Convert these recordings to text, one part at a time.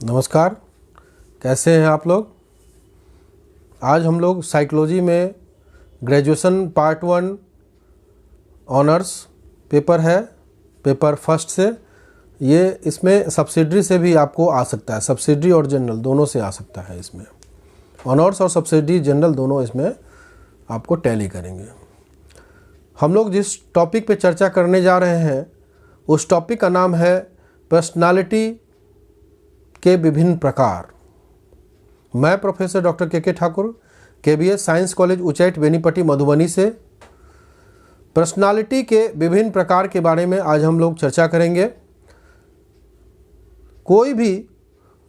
नमस्कार, कैसे हैं आप लोग। आज हम लोग साइकोलॉजी में ग्रेजुएशन पार्ट 1 ऑनर्स पेपर है, पेपर फर्स्ट से। ये इसमें सब्सिडरी से भी आपको आ सकता है, सब्सिडरी और जनरल दोनों से आ सकता है। इसमें ऑनर्स और सब्सिडरी जनरल दोनों इसमें आपको टैली करेंगे। हम लोग जिस टॉपिक पे चर्चा करने जा रहे हैं उस टॉपिक का नाम है पर्सनालिटी के विभिन्न प्रकार। मैं प्रोफेसर डॉक्टर के Thakur, KBS science college Uchaith Benipatti Madhubani से पर्सनालिटी के विभिन्न प्रकार के बारे में आज हम लोग चर्चा करेंगे। कोई भी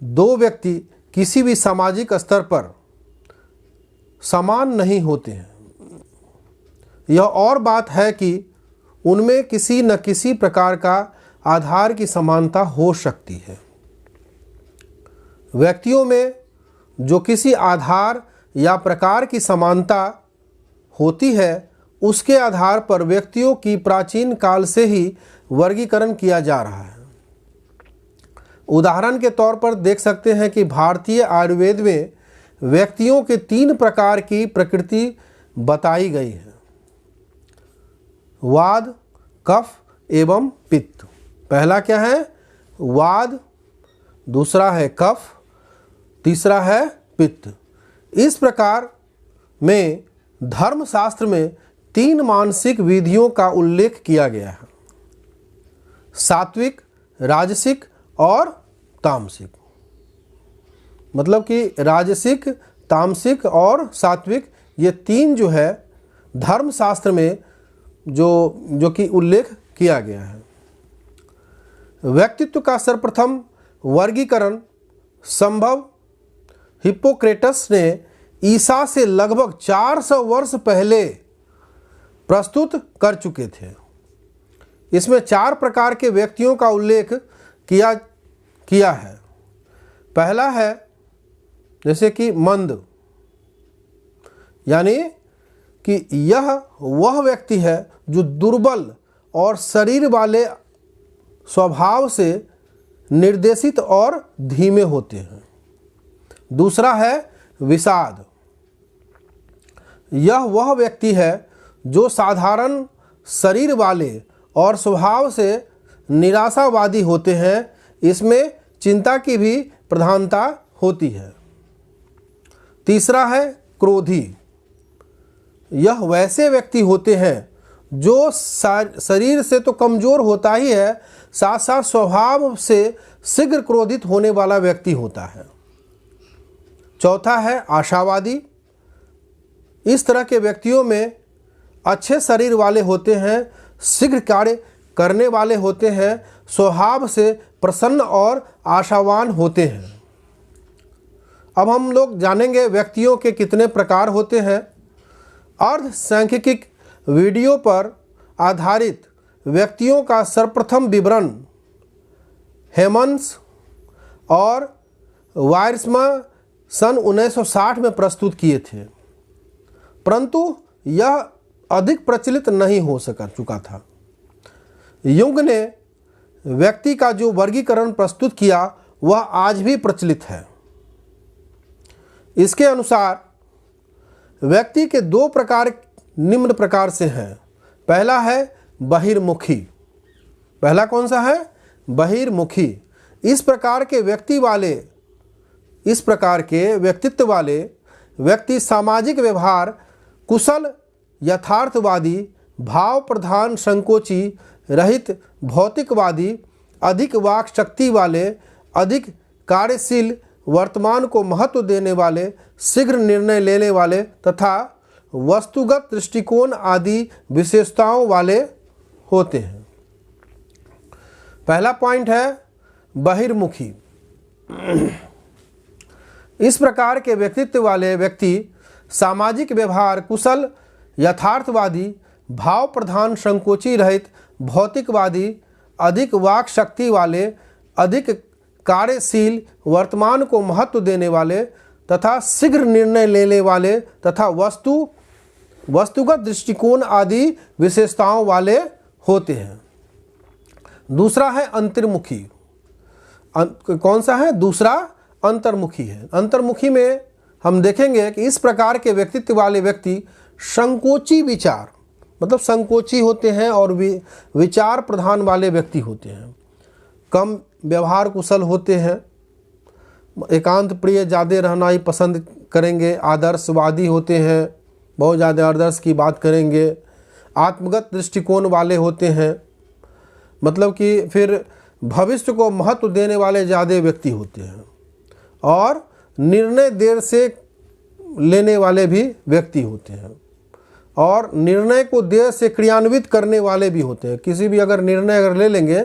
दो व्यक्ति किसी भी सामाजिक स्तर पर समान नहीं होते हैं। यह और बात है कि उनमें किसी न किसी प्रकार का आधार की समानता हो सकती है। व्यक्तियों में जो किसी आधार या प्रकार की समानता होती है उसके आधार पर व्यक्तियों की प्राचीन काल से ही वर्गीकरण किया जा रहा है। उदाहरण के तौर पर देख सकते हैं कि भारतीय आयुर्वेद में व्यक्तियों के 3 प्रकार की प्रकृति बताई गई है: वाद, कफ एवं पित्त। पहला क्या है? वाद, दूसरा है कफ, तीसरा है पित्त। इस प्रकार में धर्मशास्त्र में 3 मानसिक विधियों का उल्लेख किया गया है: सात्विक, राजसिक और तामसिक। मतलब कि राजसिक, तामसिक और सात्विक, ये 3 जो है धर्मशास्त्र में जो कि उल्लेख किया गया है। व्यक्तित्व का सर्वप्रथम वर्गीकरण संभव हिप्पोक्रेटस ने ईसा से लगभग 400 वर्ष पहले प्रस्तुत कर चुके थे। इसमें 4 प्रकार के व्यक्तियों का उल्लेख किया है। पहला है जैसे कि मंद, यानी कि यह वह व्यक्ति है जो दुर्बल और शरीर वाले स्वभाव से निर्देशित और धीमे होते हैं। दूसरा है विषाद। यह वह व्यक्ति है जो साधारण शरीर वाले और स्वभाव से निराशावादी होते हैं। इसमें चिंता की भी प्रधानता होती है। तीसरा है क्रोधी। यह वैसे व्यक्ति होते हैं जो शरीर से तो कमज़ोर होता ही है, साथ साथ स्वभाव से शीघ्र क्रोधित होने वाला व्यक्ति होता है। चौथा है आशावादी। इस तरह के व्यक्तियों में अच्छे शरीर वाले होते हैं, शीघ्र कार्य करने वाले होते हैं, स्वभाव से प्रसन्न और आशावान होते हैं। अब हम लोग जानेंगे व्यक्तियों के कितने प्रकार होते हैं। अर्ध सांख्यिकी वीडियो पर आधारित व्यक्तियों का सर्वप्रथम विवरण हेमंस और वायर्समा सन 1960 में प्रस्तुत किए थे, परंतु यह अधिक प्रचलित नहीं हो चुका था। युंग ने व्यक्ति का जो वर्गीकरण प्रस्तुत किया वह आज भी प्रचलित है। इसके अनुसार व्यक्ति के 2 प्रकार निम्न प्रकार से हैं। पहला है बहिर्मुखी। पहला कौन सा है? बहिर्मुखी। इस प्रकार के व्यक्तित्व वाले व्यक्ति सामाजिक व्यवहार कुशल, यथार्थवादी, भाव प्रधान, संकोची रहित, भौतिकवादी, अधिक वाक शक्ति वाले, अधिक कार्यशील, वर्तमान को महत्व देने वाले, शीघ्र निर्णय लेने वाले तथा वस्तुगत दृष्टिकोण आदि विशेषताओं वाले होते हैं। पहला पॉइंट है बहिर्मुखी। इस प्रकार के व्यक्तित्व वाले व्यक्ति सामाजिक व्यवहार कुशल, यथार्थवादी, भाव प्रधान, संकोची रहित, भौतिकवादी, अधिक वाक शक्ति वाले, अधिक कार्यशील, वर्तमान को महत्व देने वाले तथा शीघ्र निर्णय लेने वाले तथा वस्तुगत दृष्टिकोण आदि विशेषताओं वाले होते हैं। दूसरा है अंतर्मुखी। कौन सा है? दूसरा अंतर्मुखी है। अंतर्मुखी में हम देखेंगे कि इस प्रकार के व्यक्तित्व वाले व्यक्ति संकोची विचार, मतलब संकोची होते हैं और विचार प्रधान वाले व्यक्ति होते हैं, कम व्यवहार कुशल होते हैं, एकांत प्रिय ज़्यादा रहना ही पसंद करेंगे, आदर्शवादी होते हैं, बहुत ज़्यादा आदर्श की बात करेंगे, आत्मगत दृष्टिकोण वाले होते हैं, मतलब कि फिर भविष्य को महत्व देने वाले ज़्यादा व्यक्ति होते हैं, और निर्णय देर से लेने वाले भी व्यक्ति होते हैं, और निर्णय को देर से क्रियान्वित करने वाले भी होते हैं। किसी भी अगर निर्णय अगर ले लेंगे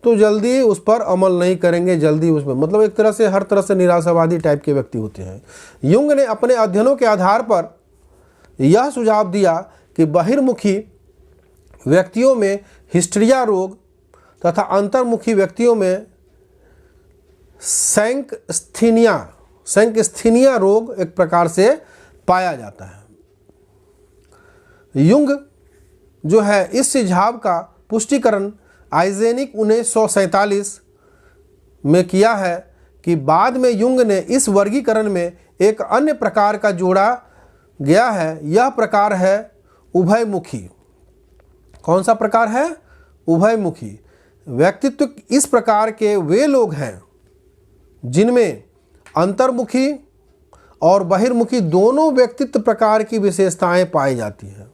तो जल्दी उस पर अमल नहीं करेंगे, जल्दी उसमें, मतलब एक तरह से हर तरह से निराशावादी टाइप के व्यक्ति होते हैं। युंग ने अपने अध्ययनों के आधार पर यह सुझाव दिया कि बहिर्मुखी व्यक्तियों में हिस्ट्रिया रोग तथा अंतर्मुखी व्यक्तियों में सैंकस्थीनिया रोग एक प्रकार से पाया जाता है। युंग जो है इस सुझाव का पुष्टिकरण आइजेनिक 1947 में किया है कि बाद में युंग ने इस वर्गीकरण में एक अन्य प्रकार का जोड़ा गया है। यह प्रकार है उभयमुखी। कौन सा प्रकार है? उभयमुखी। व्यक्तित्व इस प्रकार के वे लोग हैं जिनमें अंतर्मुखी और बहिर्मुखी दोनों व्यक्तित्व प्रकार की विशेषताएं पाई जाती हैं।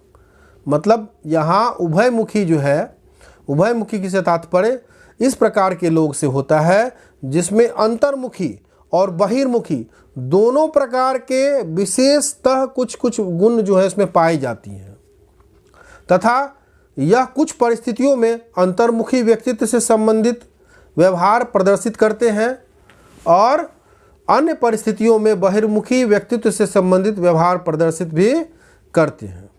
मतलब यहाँ उभयमुखी जो है, उभयमुखी से तात्पर्य इस प्रकार के लोग से होता है जिसमें अंतर्मुखी और बहिर्मुखी दोनों प्रकार के विशेषतः कुछ कुछ गुण जो है इसमें पाई जाती हैं, तथा यह कुछ परिस्थितियों में अंतर्मुखी व्यक्तित्व से संबंधित व्यवहार प्रदर्शित करते हैं और अन्य परिस्थितियों में बहिर्मुखी व्यक्तित्व से संबंधित व्यवहार प्रदर्शित भी करते हैं।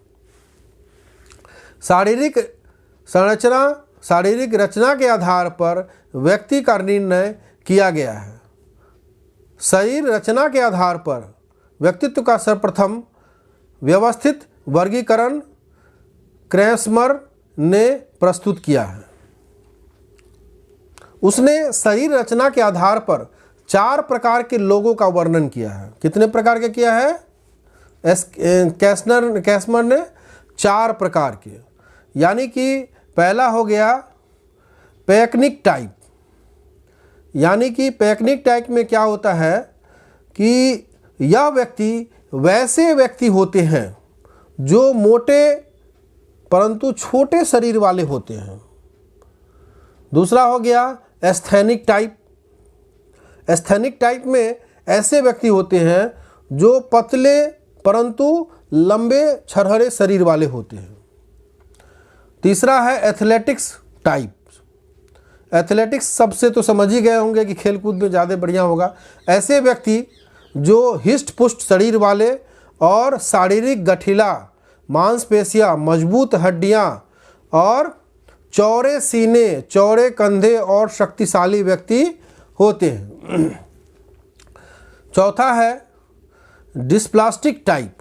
शारीरिक रचना के आधार पर व्यक्ति का निर्णय किया गया है। शरीर रचना के आधार पर व्यक्तित्व का सर्वप्रथम व्यवस्थित वर्गीकरण क्रैस्मर ने प्रस्तुत किया है। उसने शरीर रचना के आधार पर 4 प्रकार के लोगों का वर्णन किया है। कितने प्रकार के किया है? कैस्मर ने 4 प्रकार के, यानी कि पहला हो गया पैकनिक टाइप। यानी कि पैकनिक टाइप में क्या होता है कि यह व्यक्ति वैसे व्यक्ति होते हैं जो मोटे परंतु छोटे शरीर वाले होते हैं। दूसरा हो गया एस्थेनिक टाइप। एस्थेनिक टाइप में ऐसे व्यक्ति होते हैं जो पतले परंतु लंबे छरहरे शरीर वाले होते हैं। तीसरा है एथलेटिक्स टाइप। एथलेटिक्स सबसे तो समझ ही गए होंगे कि खेलकूद में ज़्यादा बढ़िया होगा। ऐसे व्यक्ति जो हिष्ट पुष्ट शरीर वाले और शारीरिक गठिला, मांसपेशियाँ, मजबूत हड्डियाँ और चौड़े सीने, चौड़े कंधे और शक्तिशाली व्यक्ति होते हैं। चौथा है डिस्प्लास्टिक टाइप।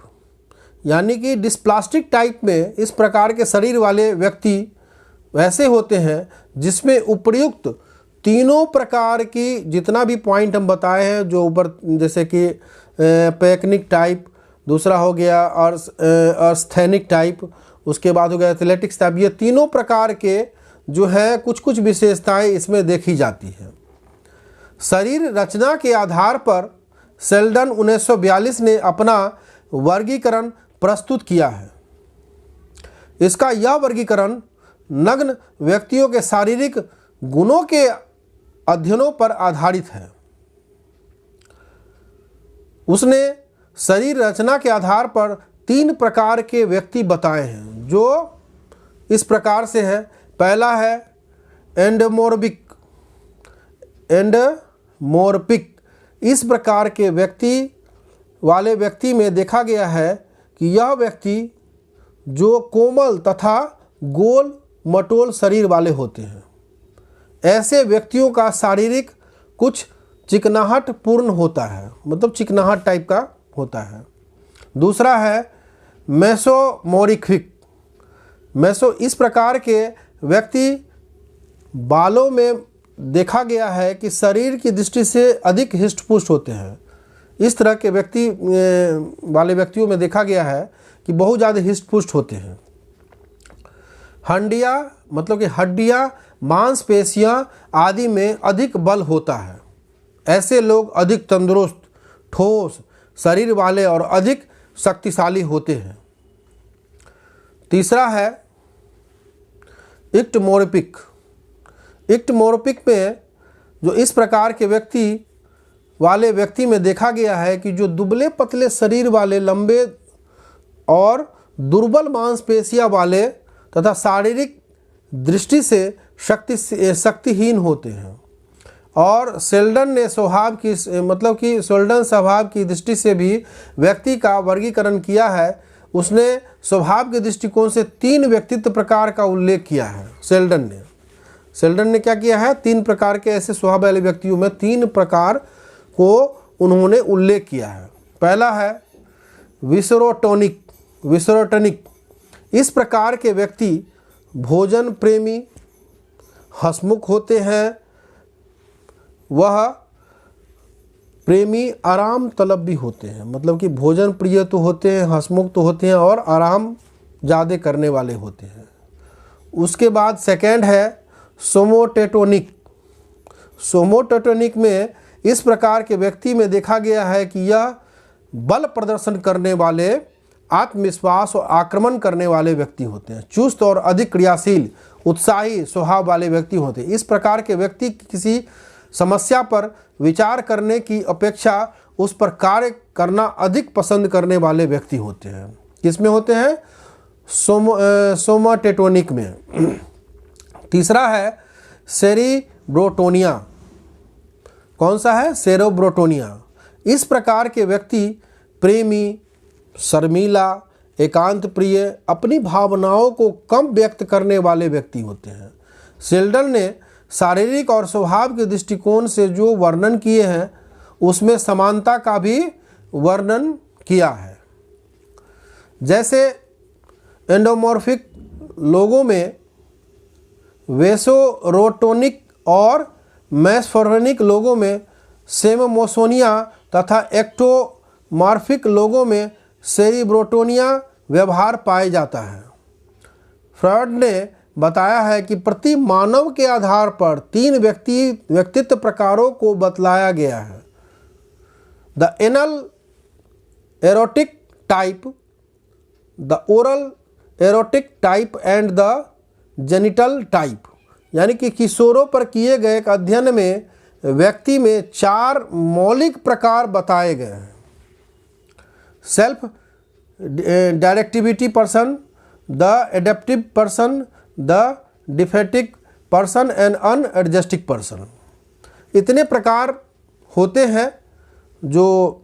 यानी कि डिस्प्लास्टिक टाइप में इस प्रकार के शरीर वाले व्यक्ति वैसे होते हैं जिसमें उपर्युक्त तीनों प्रकार की जितना भी पॉइंट हम बताए हैं, जो ऊपर जैसे कि पैकनिक टाइप, दूसरा हो गया और एस्थेनिक टाइप, उसके बाद हो गया एथलेटिक्स टाइप, ये तीनों प्रकार के जो है कुछ कुछ विशेषताएं इसमें देखी जाती हैं। शरीर रचना के आधार पर सेल्डन 1942 ने अपना वर्गीकरण प्रस्तुत किया है। इसका यह वर्गीकरण नग्न व्यक्तियों के शारीरिक गुणों के अध्ययनों पर आधारित है। उसने शरीर रचना के आधार पर 3 प्रकार के व्यक्ति बताए हैं जो इस प्रकार से है। पहला है एंडोमॉर्फिक। इस प्रकार के वाले व्यक्ति में देखा गया है कि यह व्यक्ति जो कोमल तथा गोल मटोल शरीर वाले होते हैं। ऐसे व्यक्तियों का शारीरिक कुछ चिकनाहट पूर्ण होता है, मतलब चिकनाहट टाइप का होता है। दूसरा है मेसोमॉर्फिक। इस प्रकार के व्यक्ति बालों में देखा गया है कि शरीर की दृष्टि से अधिक हिष्ट-पुष्ट होते हैं। इस तरह के वाले व्यक्तियों में देखा गया है कि बहुत ज़्यादा हिष्ट-पुष्ट होते हैं। हड्डियाँ मतलब कि हड्डियाँ, मांसपेशियाँ आदि में अधिक बल होता है। ऐसे लोग अधिक तंदुरुस्त, ठोस शरीर वाले और अधिक शक्तिशाली होते हैं। तीसरा है इक्टोमोर्फिक। इक्टोमोर्फिक में जो इस प्रकार के व्यक्ति में देखा गया है कि जो दुबले पतले शरीर वाले, लंबे और दुर्बल मांसपेशियां वाले तथा शारीरिक दृष्टि से शक्तिहीन होते हैं। और शेल्डन ने स्वभाव की दृष्टि से भी व्यक्ति का वर्गीकरण किया है। उसने स्वभाव के दृष्टिकोण से 3 व्यक्तित्व प्रकार का उल्लेख किया है। शेल्डन ने क्या किया है, 3 प्रकार के ऐसे स्वभाव वाले व्यक्तियों में 3 प्रकार को उन्होंने उल्लेख किया है। पहला है विसरोटनिक। इस प्रकार के व्यक्ति भोजन प्रेमी, हंसमुख होते हैं। वह प्रेमी आराम तलब भी होते हैं, मतलब कि भोजन प्रिय तो होते हैं, हंसमुख तो होते हैं और आराम ज़्यादा करने वाले होते हैं। उसके बाद सेकंड है सोमोटेटोनिक में इस प्रकार के व्यक्ति में देखा गया है कि यह बल प्रदर्शन करने वाले, आत्मविश्वास और आक्रमण करने वाले व्यक्ति होते हैं। चुस्त और अधिक क्रियाशील, उत्साही स्वभाव वाले व्यक्ति होते हैं। इस प्रकार के व्यक्ति किसी समस्या पर विचार करने की अपेक्षा उस पर कार्य करना अधिक पसंद करने वाले व्यक्ति होते हैं। किसमें होते हैं? सोमाटेटोनिक में। तीसरा है सेरिब्रोटोनिया। कौन सा है? सेरिब्रोटोनिया। इस प्रकार के व्यक्ति प्रेमी, शर्मीला, एकांत प्रिय, अपनी भावनाओं को कम व्यक्त करने वाले व्यक्ति होते हैं। शेल्डन ने शारीरिक और स्वभाव के दृष्टिकोण से जो वर्णन किए हैं उसमें समानता का भी वर्णन किया है। जैसे एंडोमॉर्फिक लोगों में वेसोरोटोनिक और मैस्फोरेनिक लोगों में सेमोमोसोनिया तथा एक्टोमॉर्फिक लोगों में सेरिब्रोटोनिया व्यवहार पाया जाता है। फ्रॉइड ने बताया है कि प्रति मानव के आधार पर 3 व्यक्तित्व प्रकारों को बतलाया गया है। The anal erotic type, the oral erotic type and the genital type. यानी कि किशोरों पर किए गए एक अध्ययन में व्यक्ति में 4 मौलिक प्रकार बताए गए हैं। Self directivity person, the adaptive person, the defetic person and unadjustic person. इतने प्रकार होते हैं जो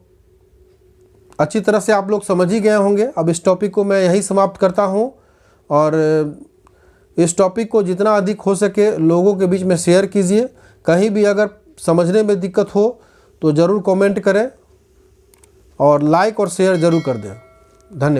अच्छी तरह से आप लोग समझ ही गए होंगे। अब इस टॉपिक को मैं यही समाप्त करता हूं और इस टॉपिक को जितना अधिक हो सके लोगों के बीच में शेयर कीजिए। कहीं भी अगर समझने में दिक्कत हो तो ज़रूर कमेंट करें और लाइक और शेयर ज़रूर कर दें। धन्यवाद।